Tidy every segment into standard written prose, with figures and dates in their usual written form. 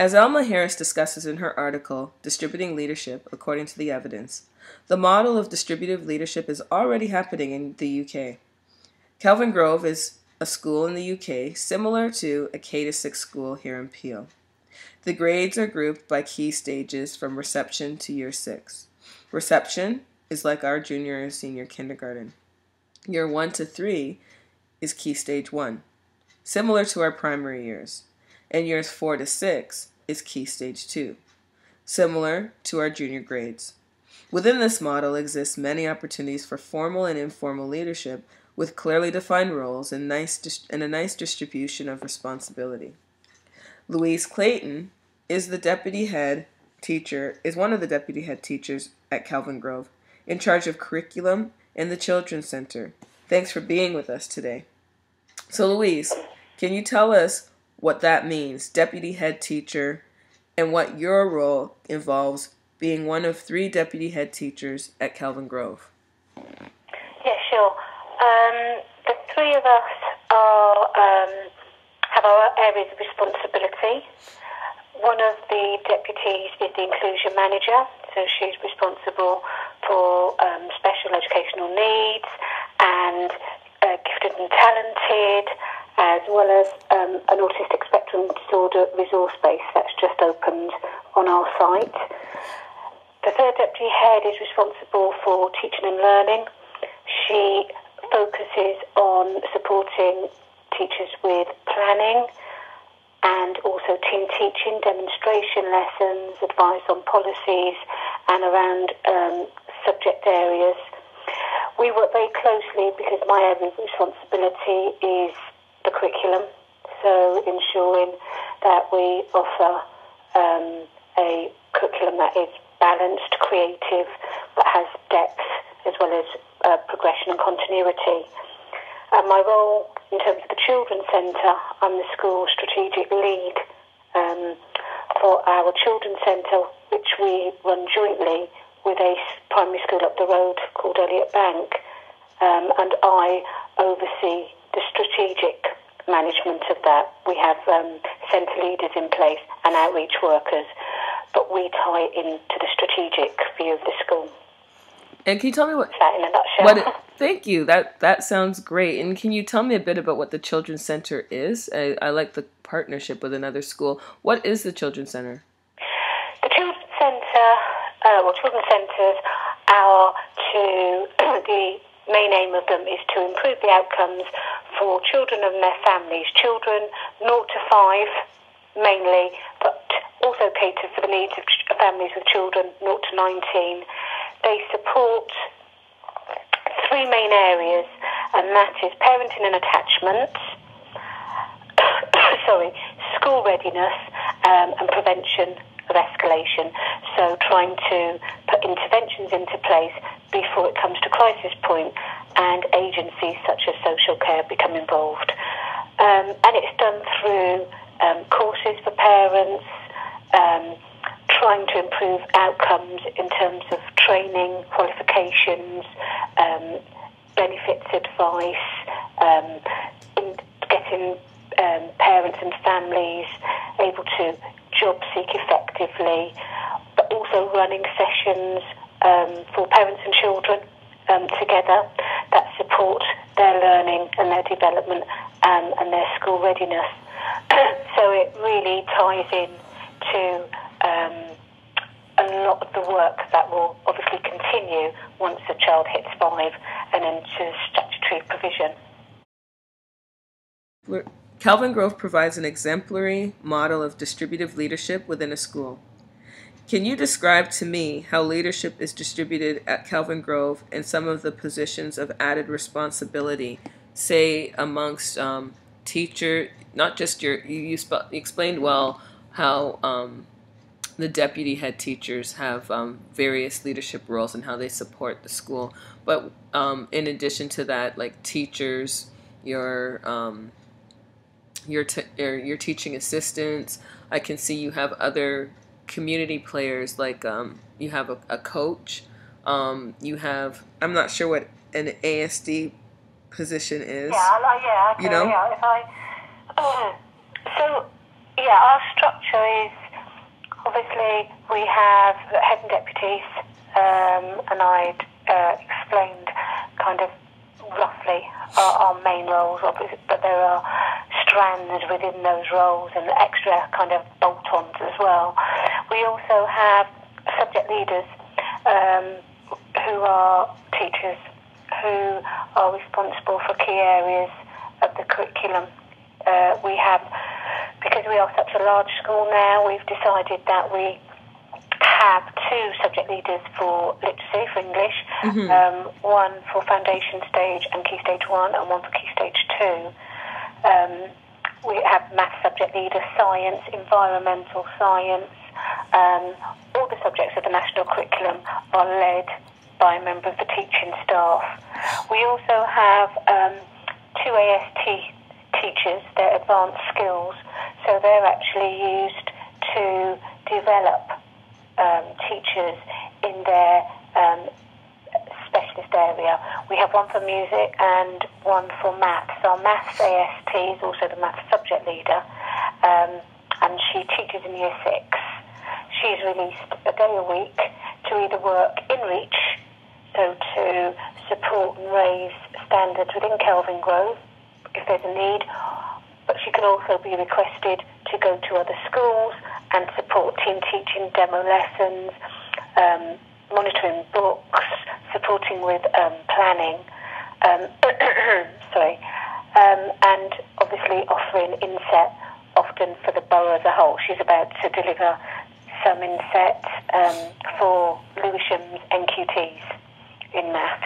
As Alma Harris discusses in her article, Distributing Leadership According to the Evidence, the model of distributive leadership is already happening in the UK. Kelvin Grove is a school in the UK similar to a K-6 school here in Peel. The grades are grouped by key stages from reception to year 6. Reception is like our junior and senior kindergarten. Year 1 to 3 is key stage 1, similar to our primary years. And years 4 to 6 is key stage 2, similar to our junior grades. Within this model exist many opportunities for formal and informal leadership with clearly defined roles and a nice distribution of responsibility. Louise Clayton is one of the deputy head teachers at Kelvin Grove, in charge of curriculum and the Children's Center. Thanks for being with us today. So Louise, can you tell us what that means, deputy head teacher, and what your role involves being one of 3 deputy head teachers at Kelvin Grove? Yeah, sure. The 3 of us have our areas of responsibility. One of the deputies is the inclusion manager, so she's responsible for special educational needs and gifted and talented, as well as an autistic spectrum disorder resource base that's just opened on our site. The 3rd deputy head is responsible for teaching and learning. She focuses on supporting teachers with planning and also team teaching, demonstration lessons, advice on policies and around subject areas. We work very closely because my area of responsibility is the curriculum, so ensuring that we offer a curriculum that is balanced, creative, but has depth as well as progression and continuity. And my role in terms of the Children's Centre, I'm the school strategic lead for our Children's Centre, which we run jointly with a primary school up the road called Elliott Bank, and I oversee the strategic management of that. We have centre leaders in place and outreach workers, but we tie into the strategic view of the school. And can you tell me what that in a nutshell? Thank you. That sounds great. And can you tell me a bit about what the Children's Center is? I like the partnership with another school. What is the Children's Center? The Children's Center, Children's Centres are the main aim of them is to improve the outcomes for children and their families. Children 0 to 5 mainly, but also cater for the needs of families with children 0 to 19. They support 3 main areas, and that is parenting and attachment, school readiness, and prevention of escalation. So trying to put interventions into place before it comes to crisis point, and agencies such as social care become involved. And it's done through courses for parents, trying to improve outcomes in terms of training, qualifications, benefits advice, in getting parents and families able to job seek effectively, but also running sessions for parents and children together that support their learning and their development and their school readiness. So it really ties in to a lot of the work that will obviously continue once a child hits 5 and into statutory provision. Kelvin Grove provides an exemplary model of distributive leadership within a school. Can you describe to me how leadership is distributed at Kelvin Grove and some of the positions of added responsibility, say amongst teacher, not just you explained well how the deputy head teachers have various leadership roles and how they support the school. But in addition to that, like teachers, your teaching assistants, I can see you have other community players, like you have a coach. You have, I'm not sure what an ASD position is. Yeah, okay, you know? Yeah, our structure is Obviously, we have head and deputies, and I'd explained kind of roughly our main roles, obviously, but there are strands within those roles and extra kind of bolt-ons as well. We also have subject leaders who are teachers who are responsible for key areas of the curriculum. We have, because we are such a large school now, we've decided that we have 2 subject leaders for literacy, for English, one for foundation stage and key stage 1, and one for key stage 2. We have maths subject leaders, science, environmental science. All the subjects of the national curriculum are led by a member of the teaching staff. We also have 2 AST teachers, they're advanced skills, so they're actually used to develop teachers in their specialist area. We have one for music and one for maths. Our maths AST is also the maths subject leader, and she teaches in year 6. She's released a day a week to either work in Reach, so to support and raise standards within Kelvin Grove if there's a need, but she can also be requested to go to other schools and support team teaching, demo lessons, monitoring books, supporting with planning, and obviously offering inset often for the borough as a whole. She's about to deliver some inset for Lewisham's NQTs in maths.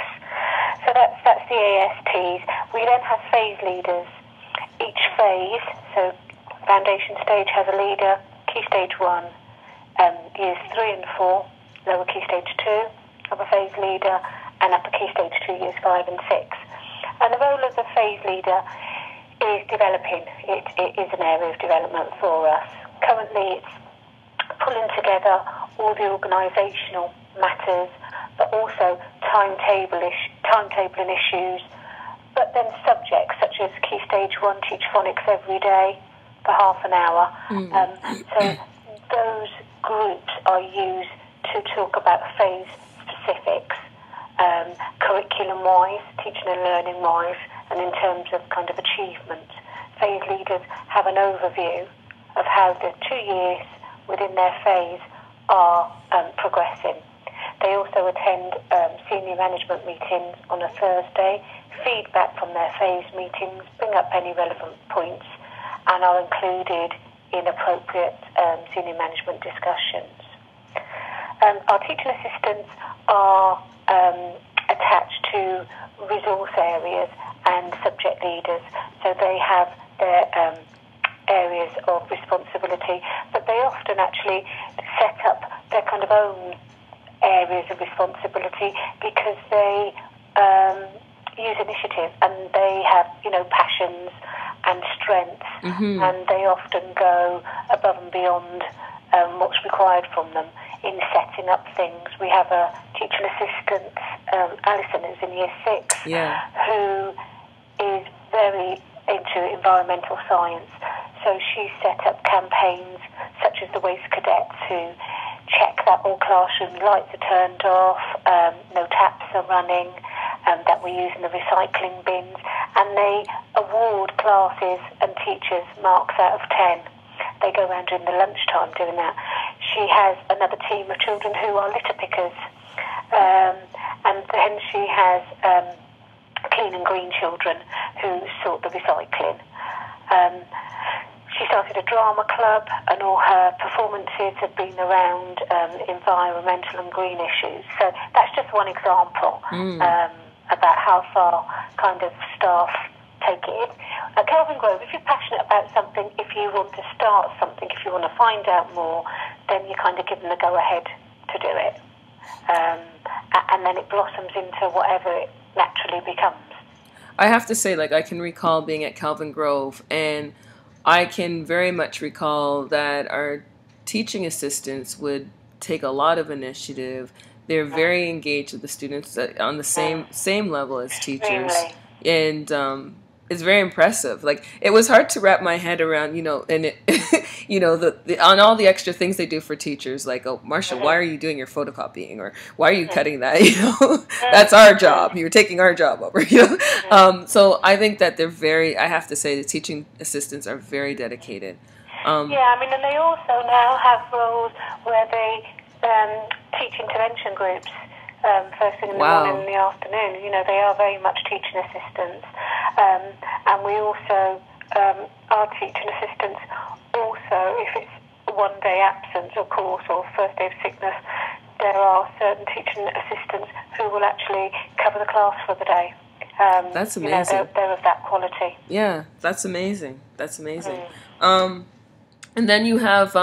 So that's the ASTs. We then have phase leaders. Each phase, so foundation stage has a leader, key stage 1, years 3 and 4, lower key stage 2 have a phase leader, and upper key stage 2, years 5 and 6. And the role of the phase leader is developing. It is an area of development for us. Currently it's pulling together all the organisational matters, but also timetabling issues, but then subjects such as Key Stage 1 teach phonics every day for half an hour. So those groups are used to talk about phase specifics, curriculum-wise, teaching and learning-wise, and in terms of kind of achievement. Phase leaders have an overview of how the 2 years within their phase are progressing. They also attend senior management meetings on a Thursday, feedback from their phase meetings, bring up any relevant points, and are included in appropriate senior management discussions. Our teaching assistants are attached to resource areas and subject leaders, so they have their areas of responsibility, but they often actually set up their kind of own areas of responsibility because they use initiative and they have, passions and strengths, and they often go above and beyond what's required from them in setting up things. We have a teaching assistant, Alison, who's in year 6, who is very into environmental science. So she set up campaigns such as the Waste Cadets, who check that all classroom lights are turned off, no taps are running, that we use in the recycling bins, and they award classes and teachers marks out of 10. They go around during the lunchtime doing that. She has another team of children who are litter pickers, and then she has clean and green children who sort the recycling. She started a drama club, and all her performances have been around environmental and green issues. So that's just one example about how far kind of staff take it. At Kelvin Grove, if you're passionate about something, if you want to start something, if you want to find out more, then you kind of give them the go-ahead to do it. And then it blossoms into whatever it naturally becomes. I have to say, I can recall being at Kelvin Grove, and I can very much recall that our teaching assistants would take a lot of initiative. They're very engaged with the students on the same level as teachers. Really? And is very impressive. Like, it was hard to wrap my head around, and it, on all the extra things they do for teachers, like, oh, Marsha, why are you doing your photocopying, or why are you cutting that? That's our job. You're taking our job over. So I think that I have to say, the teaching assistants are very dedicated. And they also now have roles where they teach intervention groups. First thing in the morning and in the afternoon. They are very much teaching assistants. And we also, our teaching assistants also, if it's one day absence, of course, or first day of sickness, there are certain teaching assistants who will actually cover the class for the day. That's amazing. They're of that quality. Yeah, that's amazing. That's amazing. And then you have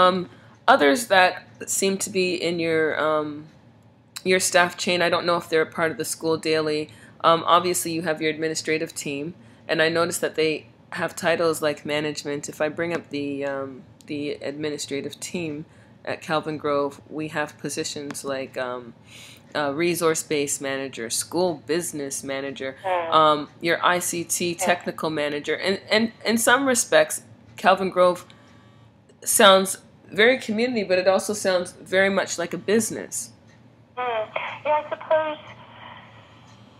others that seem to be in your staff chain. I don't know if they're a part of the school daily. Obviously, you have your administrative team, and I noticed that they have titles like management. If I bring up the administrative team at Calvin Grove, we have positions like resource-based manager, school business manager, your ICT technical manager, and in some respects, Calvin Grove sounds very community, but it also sounds very much like a business. Yeah,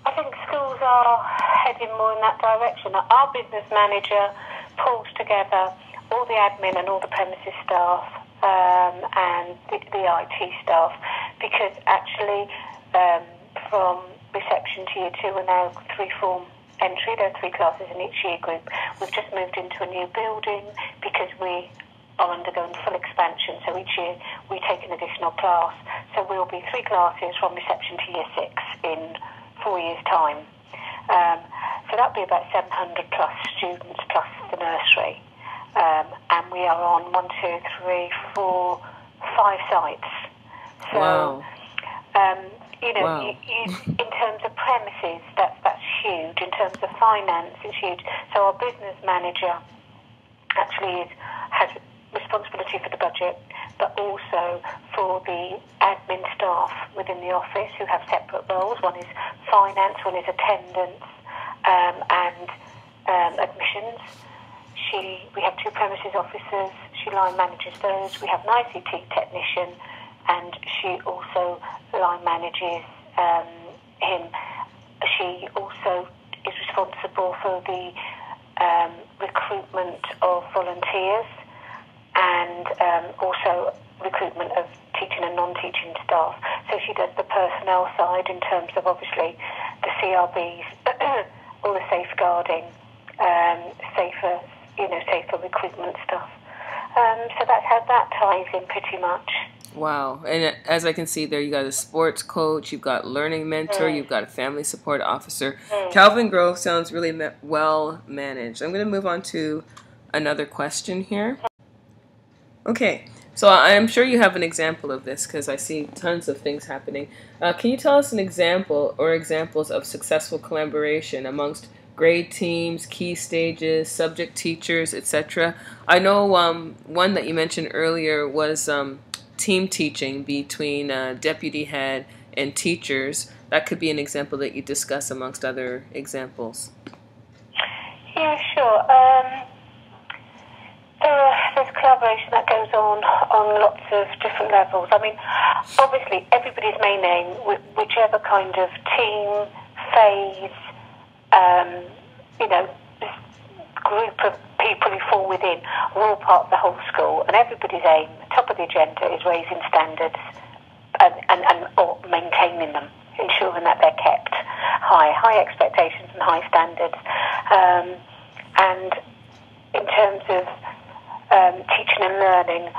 I think schools are heading more in that direction. Our business manager pulls together all the admin and all the premises staff and the IT staff, because actually from reception to year 2 we're now 3-form entry. There are 3 classes in each year group. We've just moved into a new building because we are undergoing full expansion, so each year we take an additional class. So we'll be 3 classes from reception to year 6 in 4 years' time. So that'll be about 700 plus students plus the nursery. And we are on 1, 2, 3, 4, 5 sites. So, wow. In terms of premises, that's huge. In terms of finance, it's huge. So our business manager actually has responsibility for the budget, but also for the admin staff within the office who have separate roles. One is finance, one is attendance, and admissions. We have 2 premises officers. She line manages those. We have an ICT technician, and she also line manages him. She also is responsible for the recruitment of volunteers, and also recruitment of teaching and non-teaching staff. So she does the personnel side in terms of obviously the CRBs, all the safeguarding, safer recruitment stuff. So that's how that ties in pretty much. Wow. And as I can see there, you got a sports coach, you've got learning mentor, you've got a family support officer. Calvin Grove sounds really well managed. I'm going to move on to another question here. Okay, so I'm sure you have an example of this because I see tons of things happening. Can you tell us an example or examples of successful collaboration amongst grade teams, key stages, subject teachers, etc.? I know one that you mentioned earlier was team teaching between deputy head and teachers. That could be an example that you discuss amongst other examples. Yeah, sure. There's collaboration that goes on lots of different levels. I mean, obviously, everybody's main aim, whichever kind of team, phase, group of people who fall within, are all part of the whole school, and everybody's aim, top of the agenda, is raising standards or maintaining them, ensuring that they're kept high expectations and high standards. And in terms of teaching and learning,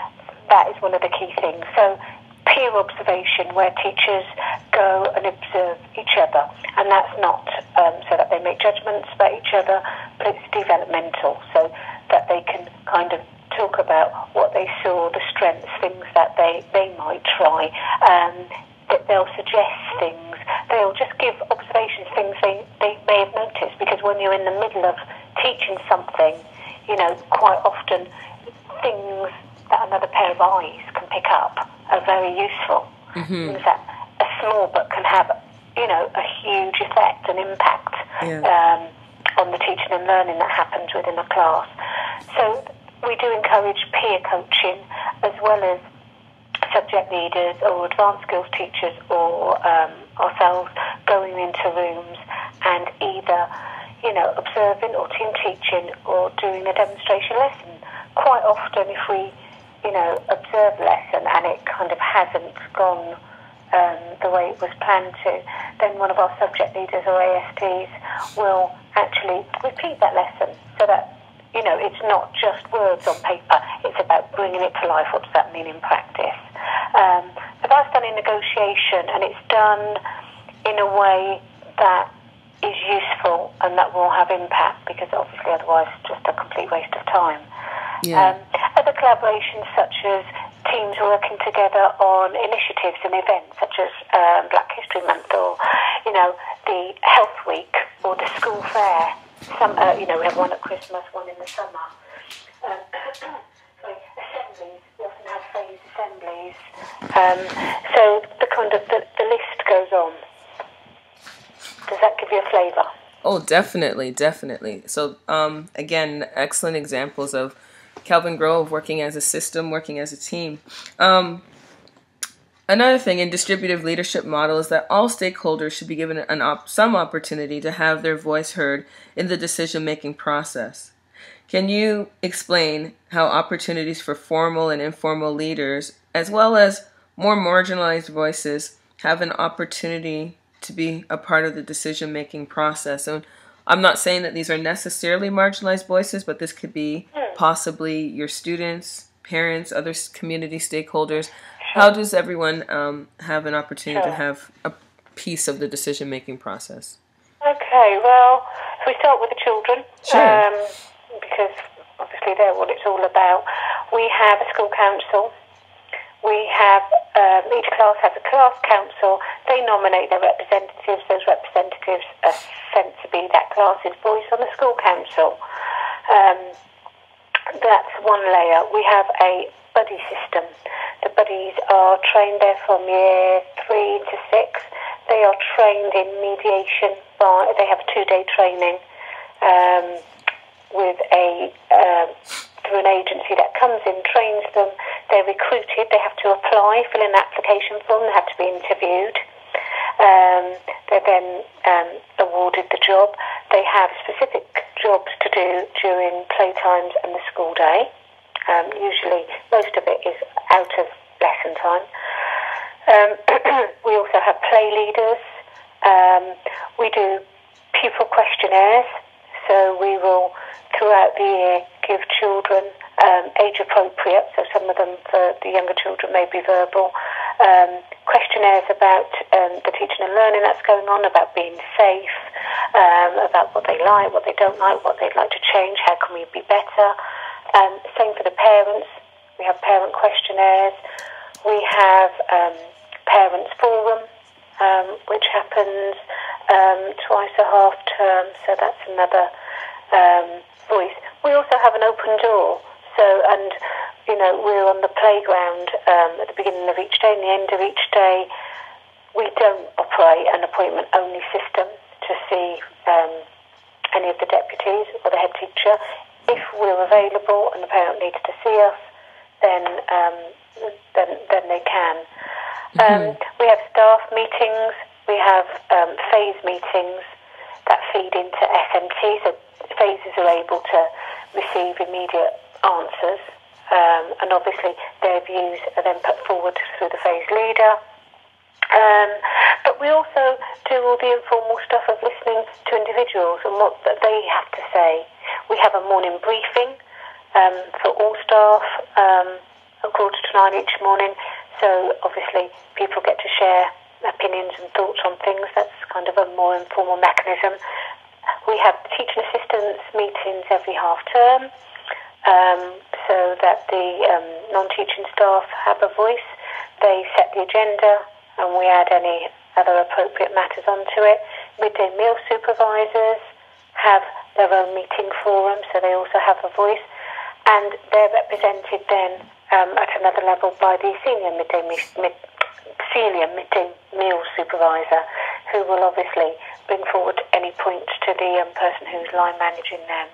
that is one of the key things. So peer observation, where teachers go and observe each other, and that's not so that they make judgments about each other, but it's developmental, so that they can kind of talk about what they saw, the strengths, things that they might try, that they'll suggest things, they'll just give observations, things they may have noticed, because when you're in the middle of teaching something, quite often things that another pair of eyes can pick up are very useful. Things that a small book can have, a huge effect and impact. on the teaching and learning that happens within a class. So we do encourage peer coaching as well as subject leaders or advanced skills teachers or ourselves going into rooms and either, observing or team teaching or doing a demonstration lesson. Quite often if we, observe a lesson and it kind of hasn't gone the way it was planned to, then one of our subject leaders or ASTs will actually repeat that lesson so that, it's not just words on paper, it's about bringing it to life. What does that mean in practice? But that's done in negotiation, and it's done in a way that is useful and that will have impact, because obviously otherwise it's just a complete waste of time. Yeah. Other collaborations such as teams working together on initiatives and events such as Black History Month or, the Health Week or the school fair. We have one at Christmas, one in the summer. Assemblies. We often have phased assemblies. So the list goes on. Does that give you a flavour? Oh, definitely. So, again, excellent examples of Kelvin Grove working as a system, working as a team. Another thing in distributive leadership model is that all stakeholders should be given some opportunity to have their voice heard in the decision-making process. Can you explain how opportunities for formal and informal leaders, as well as more marginalized voices, have an opportunity to be a part of the decision-making process? And I'm not saying that these are necessarily marginalized voices, but this could be possibly your students, parents, other community stakeholders. How does everyone have an opportunity to have a piece of the decision-making process? Okay, well, if we start with the children, Sure. Because obviously they're what it's all about. We have a school council. We have, each class has a class council. They nominate their representatives. Those representatives are sent to be that class's voice on the school council. That's one layer. We have a buddy system. The buddies are trained there from year 3 to 6. They are trained in mediation. They have a 2-day training through an agency that comes in, trains them. They're recruited. They have to apply, fill in an application form. They have to be interviewed. They're then awarded the job. They have specific jobs to do during playtimes and the school day. Usually, most of it is out of lesson time. We also have play leaders. We do pupil questionnaires. So we will, throughout the year, give children age appropriate. So some of them, for the younger children, may be verbal. Questionnaires about the teaching and learning that's going on, about being safe, about what they like, what they don't like, what they'd like to change, how can we be better. Same for the parents. We have parent questionnaires. We have parents forum, which happens twice a half term. So that's another voice. We also have an open door. We're on the playground at the beginning of each day and the end of each day. We don't operate an appointment-only system to see any of the deputies or the head teacher. If we're available and the parent needs to see us, then they can. We have staff meetings. We have phase meetings that feed into SMT, so phases are able to receive immediate answers, and obviously their views are then put forward through the phase leader. But we also do all the informal stuff of listening to individuals and what they have to say. We have a morning briefing for all staff at 8:45 each morning, so obviously people get to share opinions and thoughts on things. That's kind of a more informal mechanism. We have teaching assistants meetings every half term, so that the non-teaching staff have a voice. They set the agenda and we add any other appropriate matters onto it. Midday meal supervisors have their own meeting forum, so they also have a voice, and they're represented then at another level by the senior midday meal supervisor. who will obviously bring forward any points to the person who's line managing them.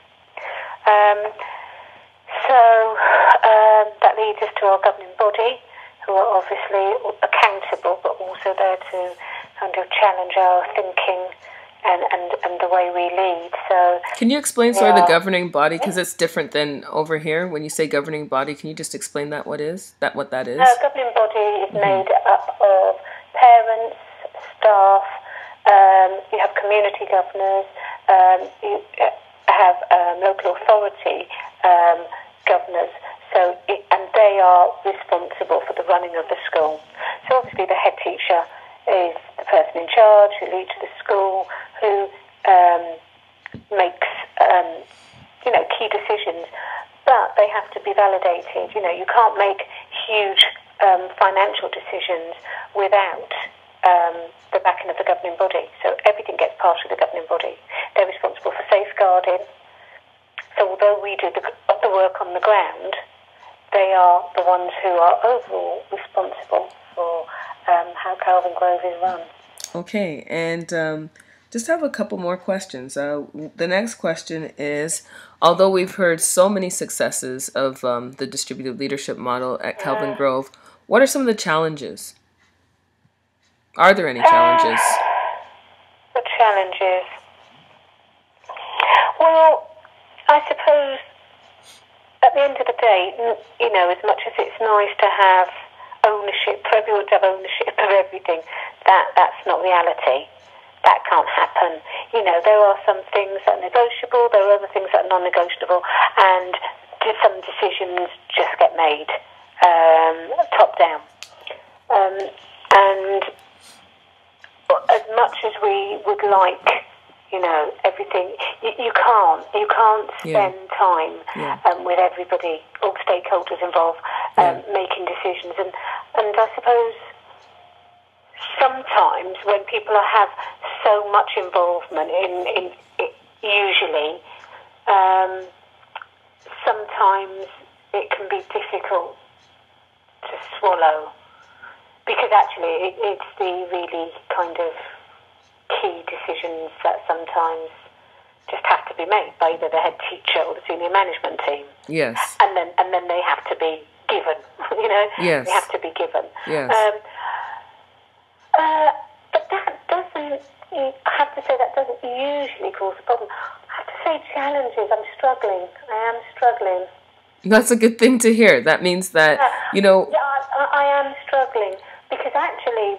That leads us to our governing body, who are obviously accountable, but also there to kind of challenge our thinking and the way we lead. So, can you explain sort of the governing body, because it's different than over here? When you say governing body, can you just explain that what that is? Governing body is made up of parents, staff. You have community governors. You have local authority governors. And they are responsible for the running of the school. So obviously the head teacher is the person in charge who leads the school, who makes key decisions, but they have to be validated. You can't make huge financial decisions without the backing of the governing body. So everything gets passed through the governing body. They're responsible for safeguarding. So although we do the work on the ground, they are the ones who are overall responsible for how Kelvin Grove is run. Okay, and just have a couple more questions. The next question is, although we've heard so many successes of the distributed leadership model at Kelvin Grove, what are some of the challenges? Are there any challenges? The challenges? Well, I suppose at the end of the day, as much as it's nice to have ownership, for everyone to have ownership of everything, that's not reality. That can't happen. There are some things that are negotiable, there are other things that are non-negotiable, and some decisions just get made top down. And as much as we would like, everything, you can't spend time with everybody, all stakeholders involved, making decisions. And I suppose sometimes when people have so much involvement in usually, sometimes it can be difficult to swallow, because actually it's the really kind of key decisions that sometimes just have to be made by either the head teacher or the senior management team. Yes. And then they have to be given. Yes. They have to be given. Yes. But that doesn't. I have to say that doesn't usually cause a problem. I have to say challenges. I'm struggling. I am struggling. That's a good thing to hear. That means that I am struggling, because actually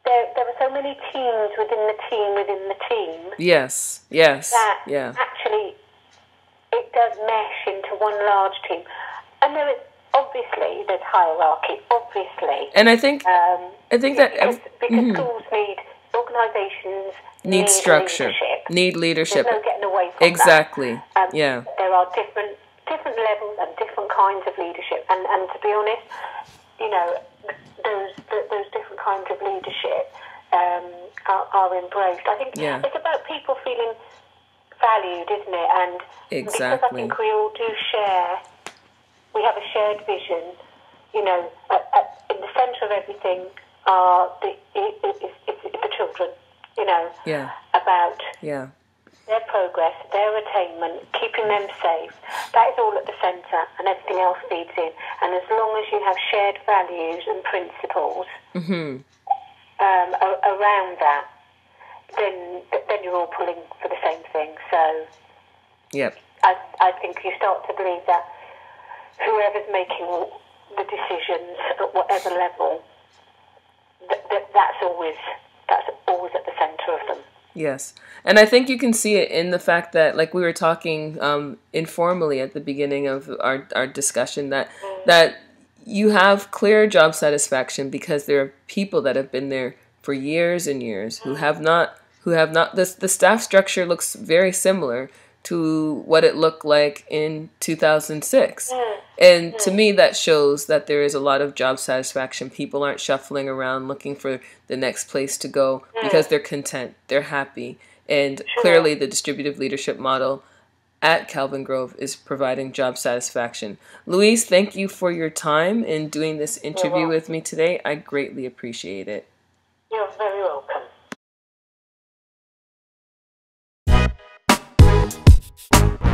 there are so many teams within the team. Yes. That actually it does mesh into one large team, and there's hierarchy, obviously. And I think that because schools need, organisations need structure, need leadership. There's no getting away from exactly. that. There are different levels and different kinds of leadership, and to be honest, those different kinds of leadership are embraced. I think it's about people feeling valued, isn't it? And because I think we all do we have a shared vision. In the centre of everything is the children. About their progress, their attainment, keeping them safe. That is all at the centre, and everything else feeds in. And as long as you have shared values and principles around that, then you're all pulling for the same thing. So, I think you start to believe that whoever's making the decisions at whatever level, that's always at the centre of them. Yes. And I think you can see it in the fact that, like we were talking informally at the beginning of our discussion, that you have clear job satisfaction because there are people that have been there for years and years who have not the staff structure looks very similar to what it looked like in 2006. And to me, that shows that there is a lot of job satisfaction. People aren't shuffling around looking for the next place to go because they're content, they're happy. And clearly the distributive leadership model at Kelvin Grove is providing job satisfaction. Louise, thank you for your time in doing this interview with me today. I greatly appreciate it. You're very welcome. you.